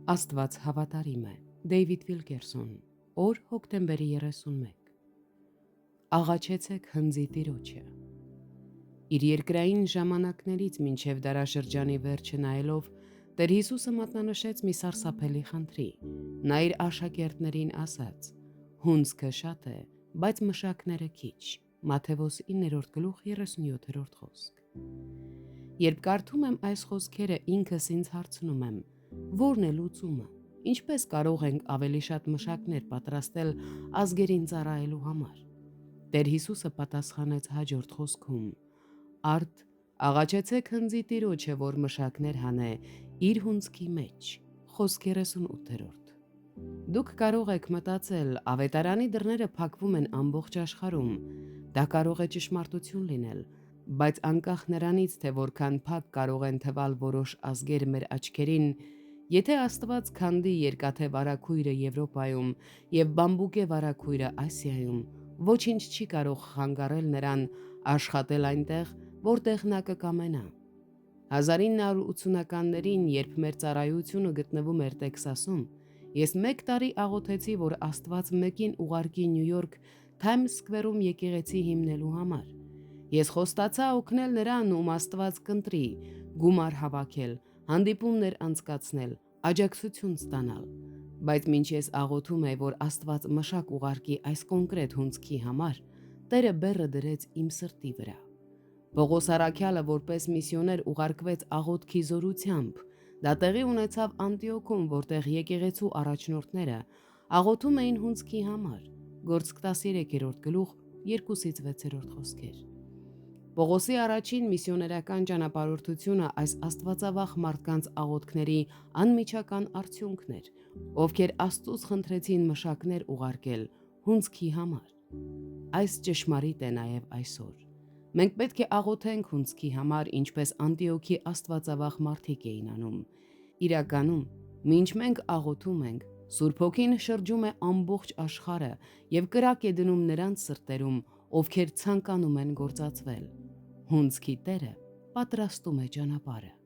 Աստված հավատարիմ է։ Դեյվիդ Վիլկերսոն, օր հոկտեմբերի 31։ Աղաչեցեք հնձի Տիրոջը։ Իր երկրային ժամանակներից մինչև դարաշրջանի վերջը նայելով, Տեր Հիսուսը մատնանշեց մի սարսափելի խնդրի։ Նա իր աշակերտներին ասաց. «Հունձքը շատ է, բայց մշակները քիչ»։ Մատթեոս 9:37 խոսք։ Երբ կարդում եմ այս խոսքերը, ինքս ինձ հարցնում եմ. ո՞րն է լուծումը։ Ինչպես կարող ենք ավելի շատ մշակներ պատրաստել ազգերին ծառայելու համար։ Տեր Հիսուսը պատասխանեց հաջորդ խոսքում. «Արդ աղաչեցեք հնձի Տիրոջը, որ մշակներ հանե իր հունձքի մեջ»։ Խոսք 38։ Դուք կարող եք մտածել, ավետարանի դռները փակվում են ամբողջ աշխարհում։ Դա կարող է ճշմարտություն լինել, բայց անկախ նրանից, թե որքան փակ կարող են թվալ որոշ ազգեր մեր աչքերին, եթե Աստված քանդի երկաթե վարագույրը Եվրոպայում եւ բամբուկե վարագույրը Ասիայում, ոչինչ չի կարող խանգարել նրան աշխատել այնտեղ, որտեղ նա կկամենա։ 1980-ականներին, երբ մեր ծառայությունը գտնվում էր Տեքսասում, ես 1 տարի աղոթեցի, որ Աստված մեկին ուղարկի Նյու Յորք Թայմս Սքվերում եկեղեցի հիմնելու համար։ Ես խոստացա օգնել նրան, ում Աստված կընտրի, գումար հավաքել, հանդիպումներ անցկացնել, աջակցություն ստանալ։ Բայց մինչ ես աղոթում էի, որ Աստված մշակ ուղարկի այս կոնկրետ հունձքի համար, Տերը բեռը դրեց իմ սրտի վրա։ Պողոս Առաքյալը որպես միսիոներ ուղարկվեց աղոթքի զորությամբ։ Դա տեղի ունեցավ Անտիոքում, որտեղ եկեղեցու առաջնորդները աղոթում էին հունձքի համար։ Գործք 13-2-6 խոսքեր։ Պողոսի առաջին միսիոներական ճանապարհորդությունը այս աստվածավախ մարդկանց աղոթքների անմիջական արդյունքն էր, ովքեր Աստծուց խնդրեցին մշակներ ուղարկել հունձքի համար։ Այս ճշմարիտ է նաև այսօր։ Մենք պետք է աղոթենք հունձքի համար, ինչպես Անտիոքի աստվածավախ մարդիկ էին անում։ Իրականում, մինչ մենք աղոթում ենք, Սուրբ Հոգին շրջում է ամբողջ աշխարհը եւ կրակ է դնում նրանց սրտերում, ովքեր ցանկանում են գործածվել։ Հունձքի Տերը պատրաստում է ճանապարհը։